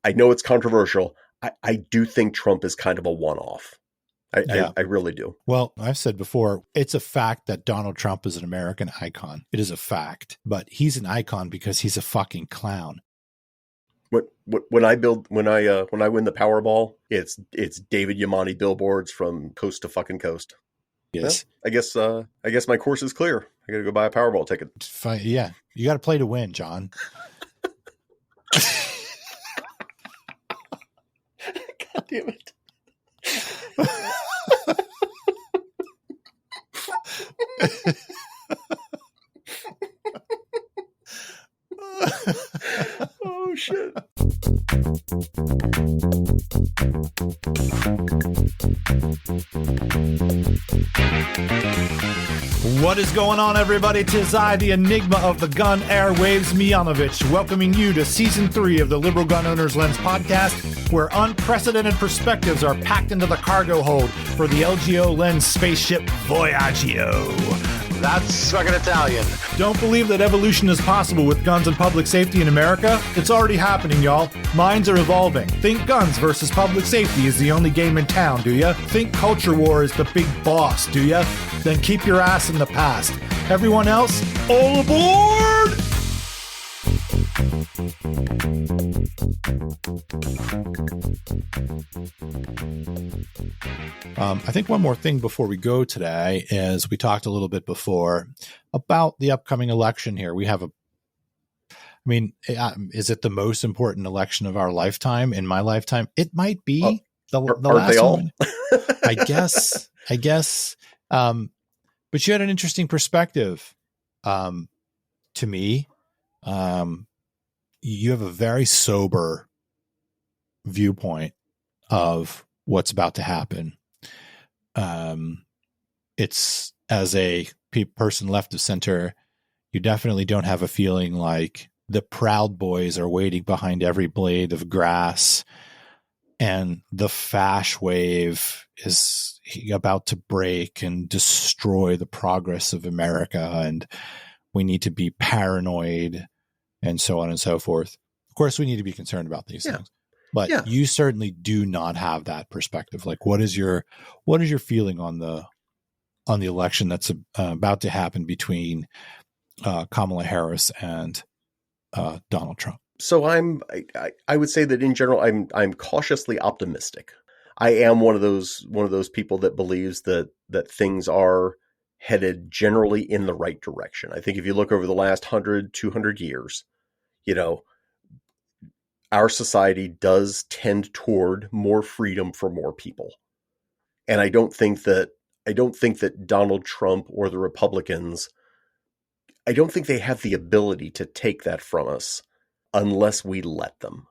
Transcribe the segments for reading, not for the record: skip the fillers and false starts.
I know it's controversial. I do think Trump is kind of a one-off. I really do. Well, I've said before, it's a fact that Donald Trump is an American icon. It is a fact, but he's an icon because he's a fucking clown. When I win the Powerball, it's David Yamane billboards from coast to fucking coast. Yes. Well, I guess my course is clear. I got to go buy a Powerball ticket. Yeah, you got to play to win, John. God damn it. Oh shit. What is going on, everybody? 'Tis I, the enigma of the gun airwaves, Miyanovich, welcoming you to Season 3 of the Liberal Gun Owners Lens podcast, where unprecedented perspectives are packed into the cargo hold for the LGO Lens spaceship Voyagio. That's fucking Italian. Don't believe that evolution is possible with guns and public safety in America? It's already happening, y'all. Minds are evolving. Think guns versus public safety is the only game in town, do ya? Think culture war is the big boss, do ya? Then keep your ass in the past. Everyone else, all aboard! I think one more thing before we go today is we talked a little bit before about the upcoming election here. We have is it the most important election of our lifetime? In my lifetime, it might be the last one. I guess. But you had an interesting perspective. To me, you have a very sober viewpoint of what's about to happen. It's, as a person left of center, you definitely don't have a feeling like the Proud Boys are waiting behind every blade of grass and the fash wave is about to break and destroy the progress of America, and we need to be paranoid and so on and so forth. Of course, we need to be concerned about these things. But you certainly do not have that perspective. Like, what is your feeling on the election that's about to happen between Kamala Harris and Donald Trump? So I would say that in general, I'm cautiously optimistic. I am one of those people that believes that things are headed generally in the right direction. I think if you look over the last 100, 200 years, our society does tend toward more freedom for more people. And I don't think that Donald Trump or the Republicans, I don't think they have the ability to take that from us unless we let them.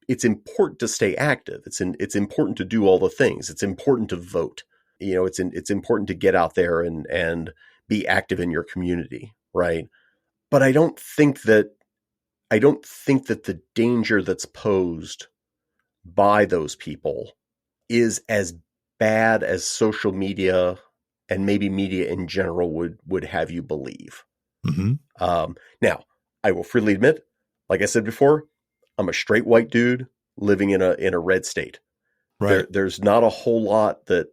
It's important to stay active. It's important to do all the things. It's important to vote. It's important to get out there and be active in your community, right? But I don't think that the danger that's posed by those people is as bad as social media and maybe media in general would have you believe. Mm-hmm. Now, I will freely admit, like I said before, I'm a straight white dude living in a red state. Right. There's not a whole lot that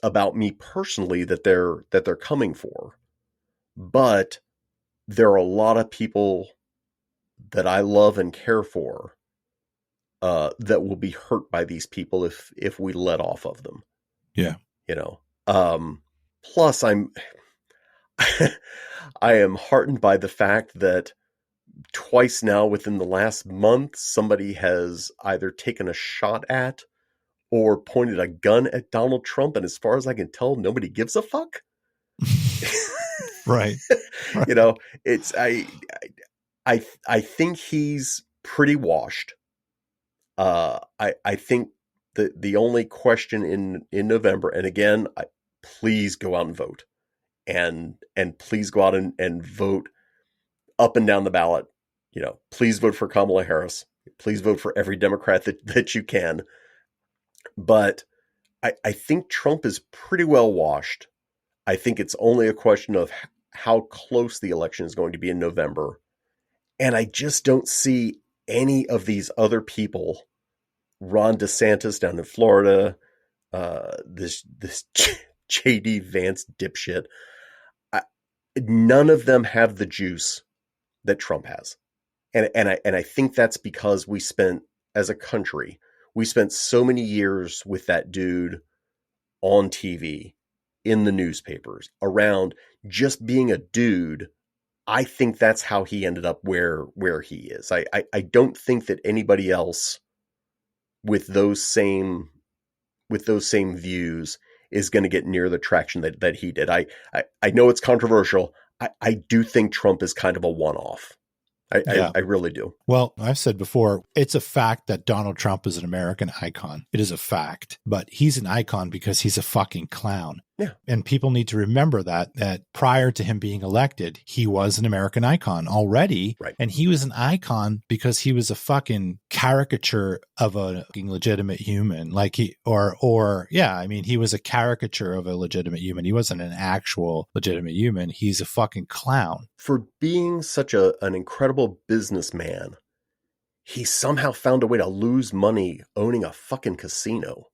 about me personally that they're coming for, but there are a lot of people that I love and care for that will be hurt by these people if we let off of them. Yeah. Plus I am heartened by the fact that twice now within the last month, somebody has either taken a shot at or pointed a gun at Donald Trump. And as far as I can tell, nobody gives a fuck. Right. It's, I think he's pretty washed. I think the only question in November, and again, please go out and vote, and please go out and vote up and down the ballot. Please vote for Kamala Harris. Please vote for every Democrat that you can. But I think Trump is pretty well washed. I think it's only a question of how close the election is going to be in November. And I just don't see any of these other people, Ron DeSantis down in Florida, this JD Vance dipshit, none of them have the juice that Trump has. And I think that's because as a country, we spent so many years with that dude on TV, in the newspapers, around just being a dude. I think that's how he ended up where he is. I don't think that anybody else with those same views is going to get near the traction that he did. I know it's controversial. I do think Trump is kind of a one-off. I really do. Well, I've said before, it's a fact that Donald Trump is an American icon. It is a fact, but he's an icon because he's a fucking clown. Yeah. And people need to remember that prior to him being elected, he was an American icon already. Right. And he was an icon because he was a fucking caricature of a fucking legitimate human. Like he was a caricature of a legitimate human. He wasn't an actual legitimate human. He's a fucking clown. For being such an incredible businessman, he somehow found a way to lose money owning a fucking casino.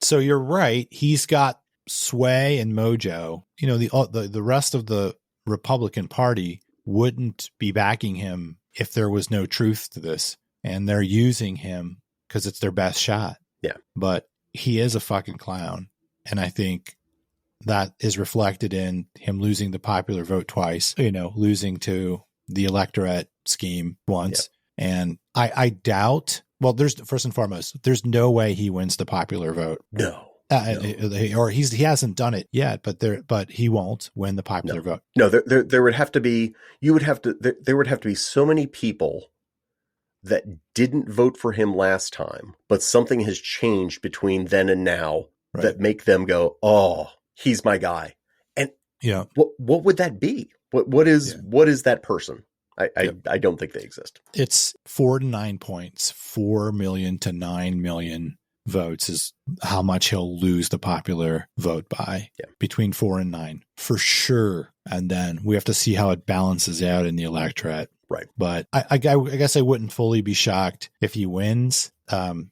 So you're right. He's got sway and mojo. You know, the rest of the Republican Party wouldn't be backing him if there was no truth to this, and they're using him because it's their best shot. Yeah. But he is a fucking clown, and I think that is reflected in him losing the popular vote twice, losing to the electorate scheme once. Yeah. And I doubt, well, first and foremost, there's no way he wins the popular vote. No. Or he hasn't done it yet, but he won't win the popular vote. No, there would have to be, there would have to be so many people that didn't vote for him last time, but something has changed between then and now that make them go, oh, he's my guy. And what would that be? What is that person? I don't think they exist. It's 4 to 9 points, 4 million to 9 million votes is how much he'll lose the popular vote by, between 4 and 9 for sure. And then we have to see how it balances out in the electorate. Right. But I guess I wouldn't fully be shocked if he wins.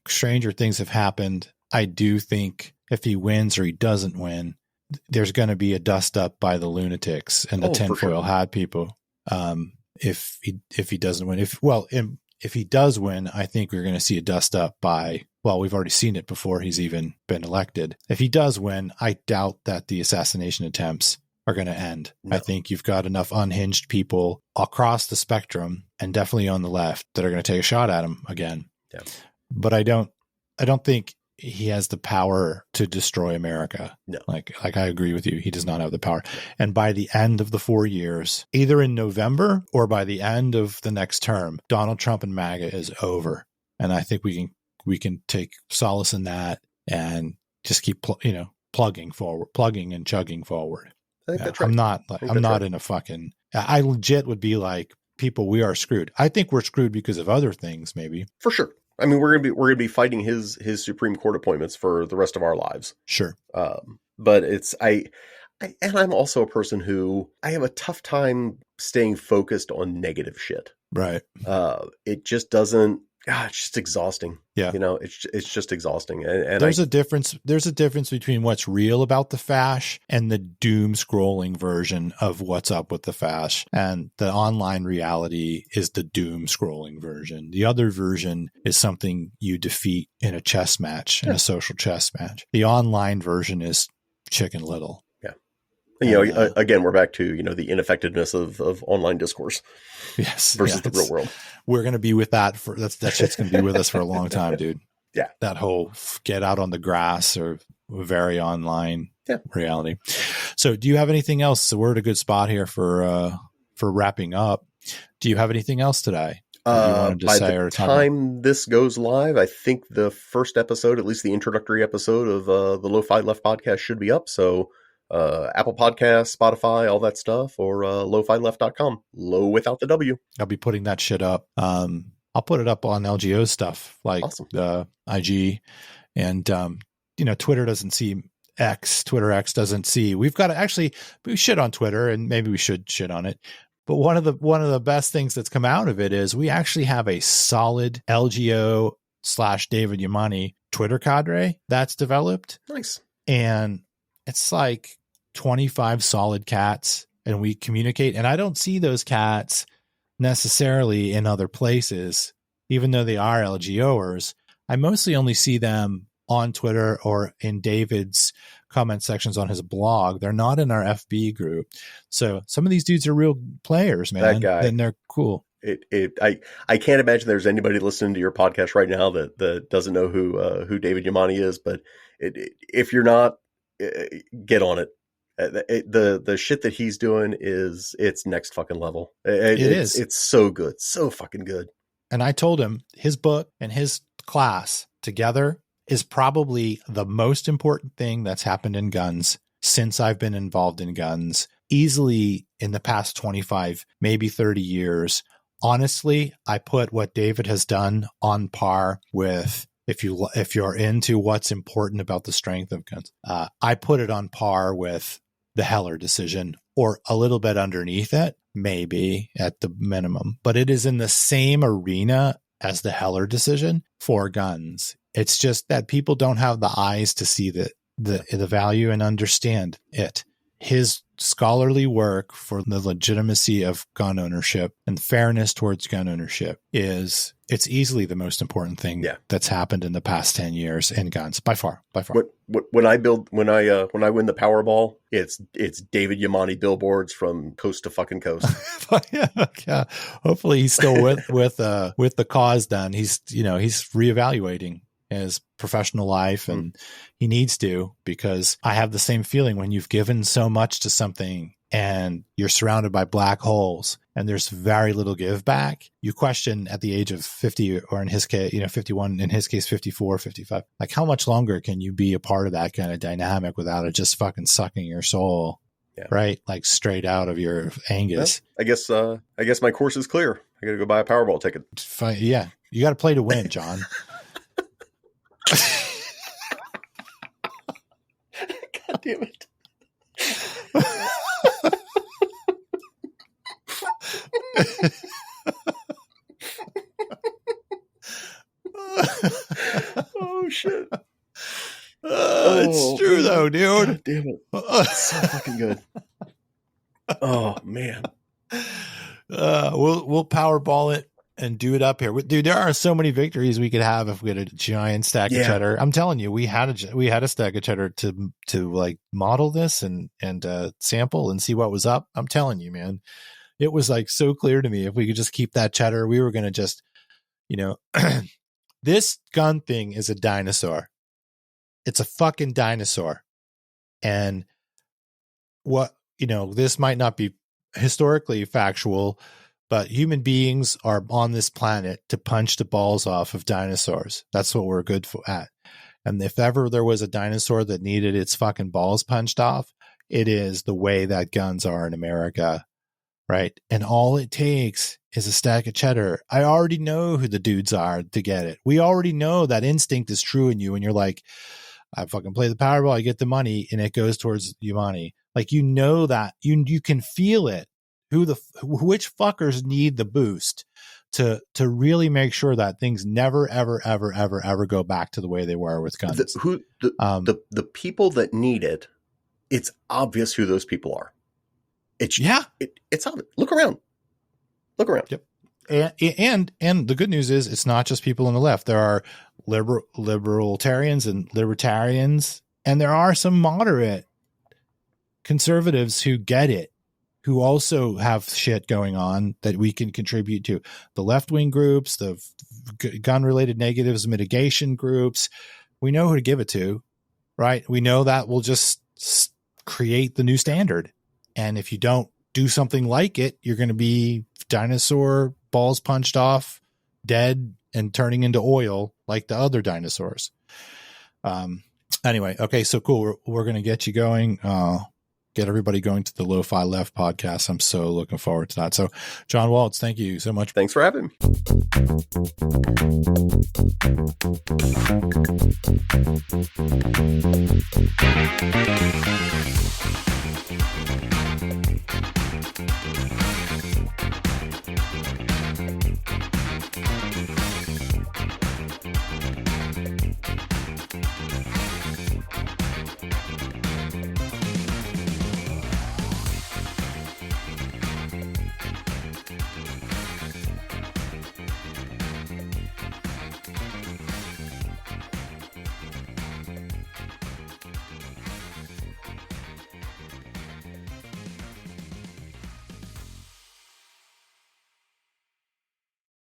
Stranger things have happened. I do think if he wins or he doesn't win, there's going to be a dust up by the lunatics and the tinfoil hat people. If he doesn't win, if he does win, I think we're going to see a dust up by, well, we've already seen it before he's even been elected. If he does win, I doubt that the assassination attempts are going to end. No. I think you've got enough unhinged people across the spectrum and definitely on the left that are going to take a shot at him again. Yeah. But I don't think he has the power to destroy America. No. Like I agree with you. He does not have the power. And by the end of the 4 years, either in November or by the end of the next term, Donald Trump and MAGA is over. And I think we can take solace in that and just keep, plugging and chugging forward. I think that's right. I'm not in a fucking, I legit would be like, people, we are screwed. I think we're screwed because of other things, maybe. For sure. I mean, we're gonna be fighting his Supreme Court appointments for the rest of our lives. Sure. But and I'm also a person who I have a tough time staying focused on negative shit. Right. It just doesn't. It's just exhausting. Yeah. It's just exhausting. And there's a difference between what's real about the fash and the doom scrolling version of what's up with the fash. And the online reality is the doom scrolling version. The other version is something you defeat in a chess match, in a social chess match. The online version is Chicken Little. Yeah. Again, we're back to, the ineffectiveness of online discourse. Yes. Versus the real world. We're going to be with that that shit's going to be with us for a long time, dude. Yeah. That whole get out on the grass or very online reality. So do you have anything else? So we're at a good spot here for wrapping up. Do you have anything else today? By the time this goes live, I think the first episode, at least the introductory episode of the Lo-Fi Left podcast should be up. So Apple Podcasts, Spotify, all that stuff, or lofileft.com. Low without the W. I'll be putting that shit up. I'll put it up on LGO stuff like IG, and Twitter doesn't see X. Twitter X doesn't see. We shit on Twitter, and maybe we should shit on it. But one of the best things that's come out of it is we actually have a solid LGO/David Yamane Twitter cadre that's developed. Nice. And it's like 25 solid cats, and we communicate. And I don't see those cats necessarily in other places, even though they are LGOers. I mostly only see them on Twitter or in David's comment sections on his blog. They're not in our FB group. So some of these dudes are real players, man. That guy. And they're cool. I can't imagine there's anybody listening to your podcast right now that doesn't know who David Yamane is, but if you're not, get on it. The shit that he's doing it's next fucking level. It's so good. So fucking good. And I told him his book and his class together is probably the most important thing that's happened in guns since I've been involved in guns, easily in the past 25, maybe 30 years. Honestly, I put what David has done on par with, if you're into what's important about the strength of guns, I put it on par with the Heller decision, or a little bit underneath it, maybe at the minimum, but it is in the same arena as the Heller decision for guns. It's just that people don't have the eyes to see the value and understand it. His scholarly work for the legitimacy of gun ownership and fairness towards gun ownership it's easily the most important thing that's happened in the past 10 years in guns by far. When I win the Powerball, it's David Yamane billboards from coast to fucking coast. Yeah. Hopefully he's still with the cause then. He's reevaluating his professional life, and he needs to, because I have the same feeling when you've given so much to something and you're surrounded by black holes and there's very little give back. You question at the age of 50, or in his case, 51, in his case, 54, 55, like how much longer can you be a part of that kind of dynamic without it just fucking sucking your soul? Yeah. Right? Like straight out of your Angus. Well, I guess my course is clear. I got to go buy a Powerball ticket. Yeah. You got to play to win, John. God damn it. Oh shit. It's true though, dude. God damn it. It's so fucking good. Oh man. We'll Powerball it and do it up here. Dude, there are so many victories we could have if we had a giant stack of cheddar. I'm telling you, we had a stack of cheddar to like model this and sample and see what was up. I'm telling you, man, it was like so clear to me. If we could just keep that cheddar, we were going to just, this gun thing is a dinosaur. It's a fucking dinosaur. And this might not be historically factual, but human beings are on this planet to punch the balls off of dinosaurs. That's what we're good at. And if ever there was a dinosaur that needed its fucking balls punched off, it is the way that guns are in America, right? And all it takes is a stack of cheddar. I already know who the dudes are to get it. We already know that instinct is true in you, and you're like, I fucking play the Powerball, I get the money, and it goes towards Yamane. Like, that you can feel it. Which fuckers need the boost to really make sure that things never, ever, ever, ever, ever go back to the way they were with guns. The people that need it, it's obvious who those people are. It's obvious. Look around. Yep. And the good news is it's not just people on the left. There are libertarians and libertarians, and there are some moderate conservatives who get it, who also have shit going on that we can contribute to. The left-wing groups, the gun-related negatives mitigation groups, we know who to give it to, right? We know that will just create the new standard. And if you don't do something like it, you're going to be dinosaur, balls punched off, dead, and turning into oil like the other dinosaurs. Anyway, okay, so cool. We're going to get you going. Get everybody going to the Lo-Fi Left podcast. I'm so looking forward to that. So, John Waltz, thank you so much. Thanks for having me.